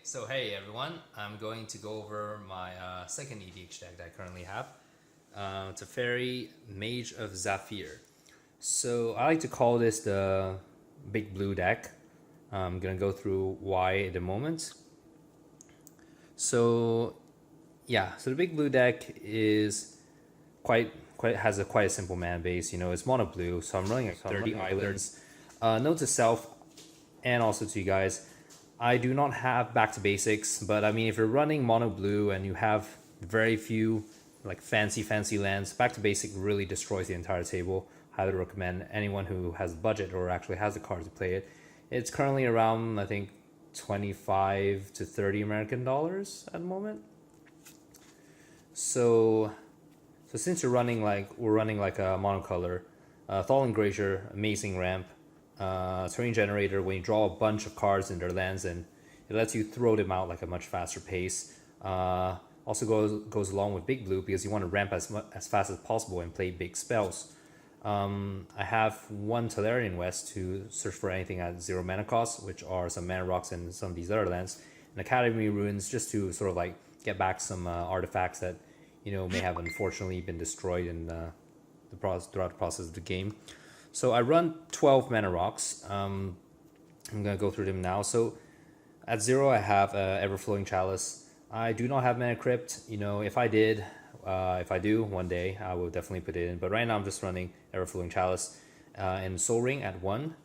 So hey everyone, I'm going to go over my second EDH deck that I currently have. Teferi, Mage of Zhalfir. So I like to call this the BigBlue deck. I'm gonna go through why at the moment. So yeah, so the BigBlue deck is quite has a quite a simple mana base. You know, it's mono blue, so I'm running like 30 islands. Note to self, and also to you guys, I do not have back to basics, but I mean, if you're running mono blue and you have very few like fancy lands, back to basic really destroys the entire table. Highly recommend anyone who has budget or actually has the cards to play it. It's currently around, I think, 25 to 30 American dollars at the moment. So since we're running like a monocolor, Fallen Grazier, amazing ramp, terrain generator. When you draw a bunch of cards in their lands, and it lets you throw them out like a much faster pace. Also goes along with BigBlue because you want to ramp as fast as possible and play big spells. I have one Tolarian West to search for anything at 0 mana cost, which are some mana rocks and some of these other lands, and Academy Ruins just to sort of like get back some artifacts that may have unfortunately been destroyed in throughout the process of the game. So I run 12 mana rocks. I'm gonna go through them now. So at 0, I have Everflowing Chalice. I do not have Mana Crypt. If I do one day, I will definitely put it in. But right now, I'm just running Everflowing Chalice and Soul Ring at 1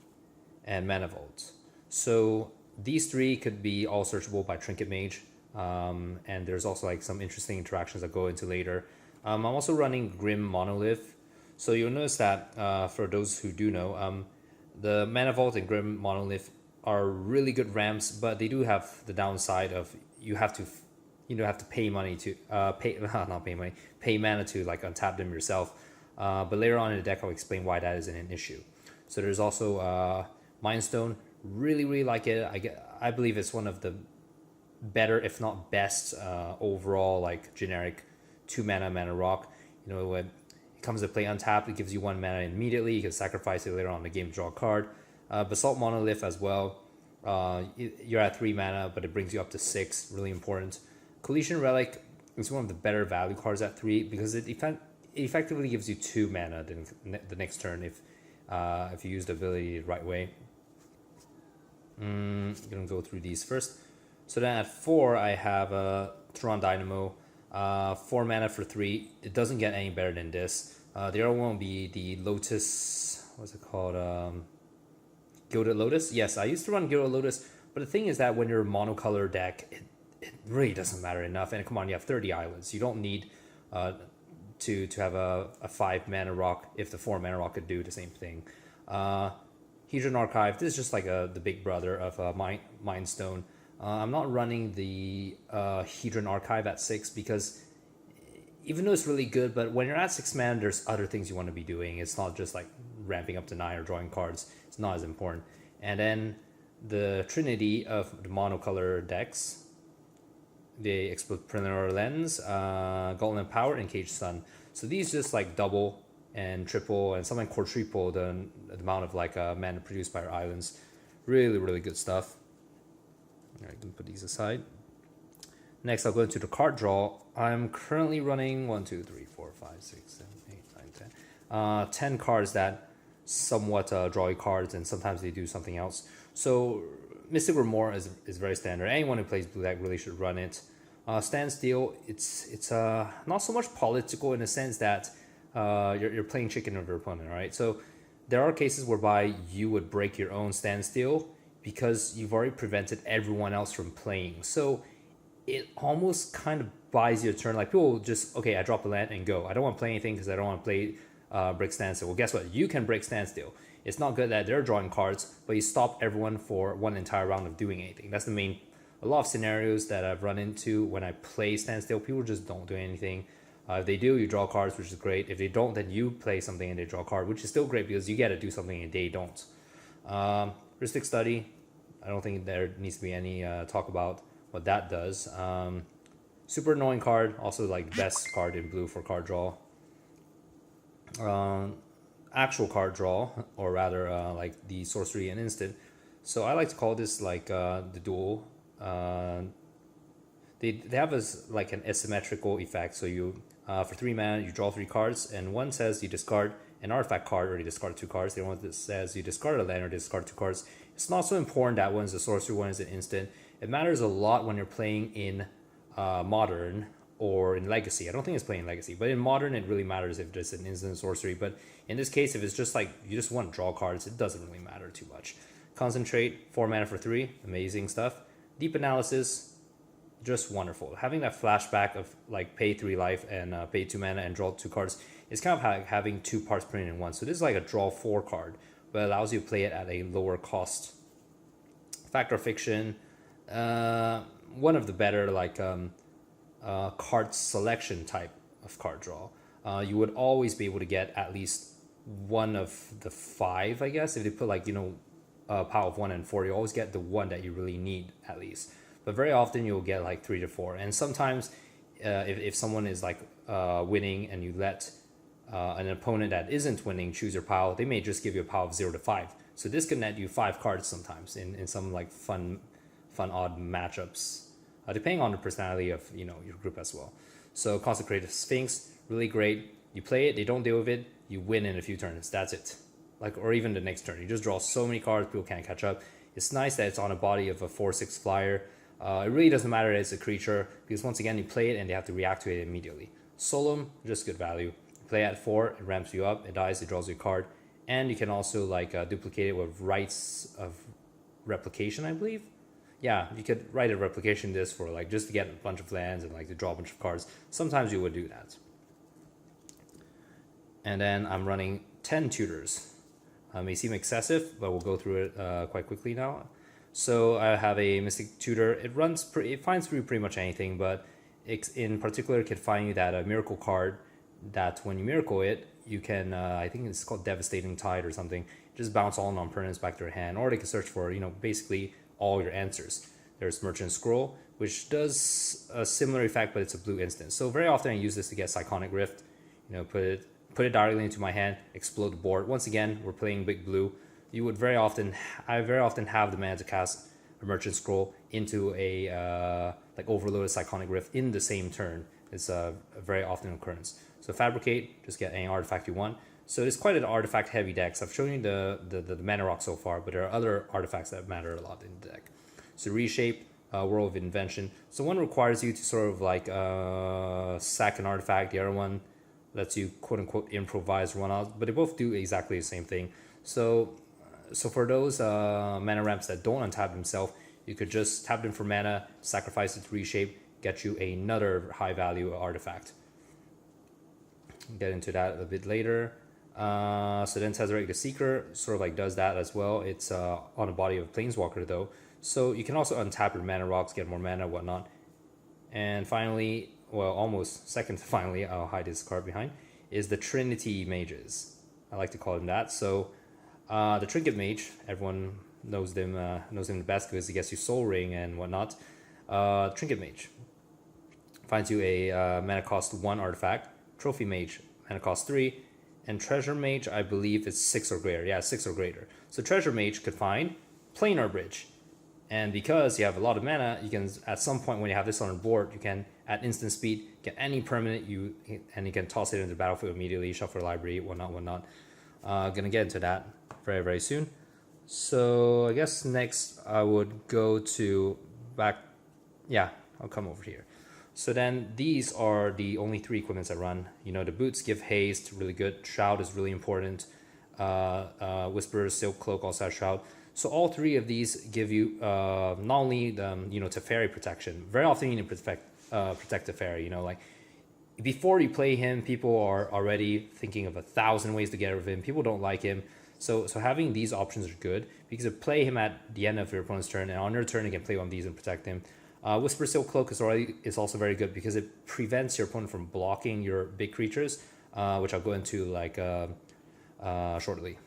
and Mana Vault. So these three could be all searchable by Trinket Mage. And there's also like some interesting interactions that go into later. I'm also running Grim Monolith. So you'll notice that for those who do know, the Mana Vault and Grim Monolith are really good ramps, but they do have the downside of you have to pay money to pay mana to like untap them yourself. But later on in the deck, I'll explain why that isn't an issue. So there's also Mind Stone. Really like it. I believe it's one of the better, if not best, overall like generic 2 mana rock. When it comes to play untapped, it gives you 1 mana immediately. You can sacrifice it later on in the game to draw a card. Basalt Monolith as well. You're at 3 mana, but it brings you up to 6. Really important. Collision Relic is one of the better value cards at 3 because it effectively gives you 2 mana the next turn if you use the ability the right way. I'm gonna go through these first. So then at 4, I have a Tron Dynamo. 4 mana for 3. It doesn't get any better than this. The other one will be the Lotus. What's it called? Gilded Lotus. Yes, I used to run Gilded Lotus, but the thing is that when you're a monocolor deck, it really doesn't matter enough. And come on, you have 30 islands. You don't need to have a 5 mana rock if the 4 mana rock could do the same thing. Hedron Archive. This is just like the big brother of Mind Stone. I'm not running the Hedron Archive at 6 because even though it's really good, but when you're at 6 mana, there's other things you want to be doing. It's not just like ramping up to 9 or drawing cards. It's not as important. And then the trinity of the monocolor decks, they Explode Preliminary Lens, Golden Power, and Cage Sun. So these just like double and triple and something quadruple the amount of like mana produced by our islands. Really good stuff. I can put these aside. Next, I'll go into the card draw. I'm currently running 1, 2, 3, 4, 5, 6, 7, 8, 9, 10. 10 cards that somewhat draw you cards, and sometimes they do something else. So Mystic Remore is very standard. Anyone who plays blue deck really should run it. Standstill, it's not so much political in the sense that you're playing chicken with your opponent, right? So there are cases whereby you would break your own standstill because you've already prevented everyone else from playing. So it almost kind of buys you a turn. Like people will just, okay, I drop a land and go. I don't want to play anything because I don't want to play break standstill. Well, guess what? You can break standstill. It's not good that they're drawing cards, but you stop everyone for one entire round of doing anything. That's a lot of scenarios that I've run into when I play standstill. People just don't do anything. If they do, you draw cards, which is great. If they don't, then you play something and they draw a card, which is still great because you get to do something and they don't. Heuristic Study. I don't think there needs to be any talk about what that does. Super annoying card, also like best card in blue for card draw. Actual card draw, or rather like the sorcery and instant. So I like to call this like the dual they have like an asymmetrical effect. So you for 3 mana you draw 3 cards, and one says you discard an artifact card or you discard 2 cards. The one that says you discard a land or discard 2 cards. It's not so important that one's a sorcery, one is an instant. It matters a lot when you're playing in Modern or in Legacy. I don't think it's playing Legacy, but in Modern it really matters if it's an instant sorcery. But in this case, if it's just like you just want to draw cards, it doesn't really matter too much. Concentrate, 4 mana for 3, amazing stuff. Deep Analysis, just wonderful. Having that flashback of like pay 3 life and pay 2 mana and draw 2 cards is kind of like having 2 parts printed in one. So this is like a draw 4 card, but it allows you to play it at a lower cost. Fact or Fiction, one of the better like card selection type of card draw. You would always be able to get at least one of the 5, I guess. If they put like, power of 1 and 4, you always get the one that you really need at least. But very often you'll get like 3 to 4. And sometimes if someone is like winning and you let an opponent that isn't winning choose your pile, they may just give you a pile of 0 to 5. So this can net you 5 cards sometimes in some like fun odd matchups, depending on the personality of your group as well. So Consecrated Sphinx, really great. You play it, they don't deal with it, you win in a few turns. That's it. Like, or even the next turn, you just draw so many cards, people can't catch up. It's nice that it's on a body of a 4/6 flyer. It really doesn't matter that it's a creature, because once again you play it and they have to react to it immediately. Solemn, just good value. You play at 4, it ramps you up, it dies, it draws you a card, and you can also like duplicate it with Rites of Replication, I believe. Yeah, you could write a replication disc for like just to get a bunch of lands and like to draw a bunch of cards. Sometimes you would do that. And then I'm running 10 tutors. May seem excessive, but we'll go through it quite quickly now. So I have a Mystic Tutor. It finds through pretty much anything, but in particular it can find you that a miracle card that when you miracle it, you can, I think it's called Devastating Tide or something, just bounce all non-permanents back to your hand, or they can search for, basically all your answers. There's Merchant Scroll, which does a similar effect, but it's a blue instant. So very often I use this to get Psychonic Rift, put it directly into my hand, explode the board. Once again, we're playing BigBlue. I very often have the mana to cast a Merchant Scroll into a like overloaded Psychonic Rift in the same turn. It's a very often occurrence. So Fabricate, just get any artifact you want. So it's quite an artifact heavy deck. So I've shown you the mana rock so far, but there are other artifacts that matter a lot in the deck. So Reshape, World of Invention. So one requires you to sort of like sack an artifact. The other one lets you quote unquote improvise one out, but they both do exactly the same thing. So for those mana ramps that don't untap themselves, you could just tap them for mana, sacrifice it to Reshape, get you another high value artifact. Get into that a bit later. So then Tezzeret the Seeker sort of like does that as well. It's on the body of a Planeswalker though. So you can also untap your mana rocks, get more mana, whatnot. And finally, well, almost second to finally, I'll hide this card behind, is the Trinity Mages. I like to call them that. So the Trinket Mage, everyone knows them the best because he gets you Soul Ring and whatnot. Trinket Mage finds you a mana cost 1 artifact. Trophy Mage, mana cost 3. And Treasure Mage, I believe it's 6 or greater. Yeah, 6 or greater. So Treasure Mage could find Planar Bridge. And because you have a lot of mana, you can, at some point when you have this on the board, you can, at instant speed, get any permanent, and you can toss it into the battlefield immediately, shuffle your library, whatnot. Gonna get into that very, very soon. So I guess next I would go to back. Yeah, I'll come over here. So then these are the only 3 equipments I run. The boots give haste, really good. Shroud is really important. Whisper, Silk Cloak also has Shroud. So all 3 of these give you not only the Teferi protection. Very often you need to protect Teferi. Like before you play him, people are already thinking of 1,000 ways to get rid of him. People don't like him. So having these options are good because you play him at the end of your opponent's turn, and on your turn you can play one of these and protect him. Whisper Silk Cloak is also very good because it prevents your opponent from blocking your big creatures, which I'll go into like shortly.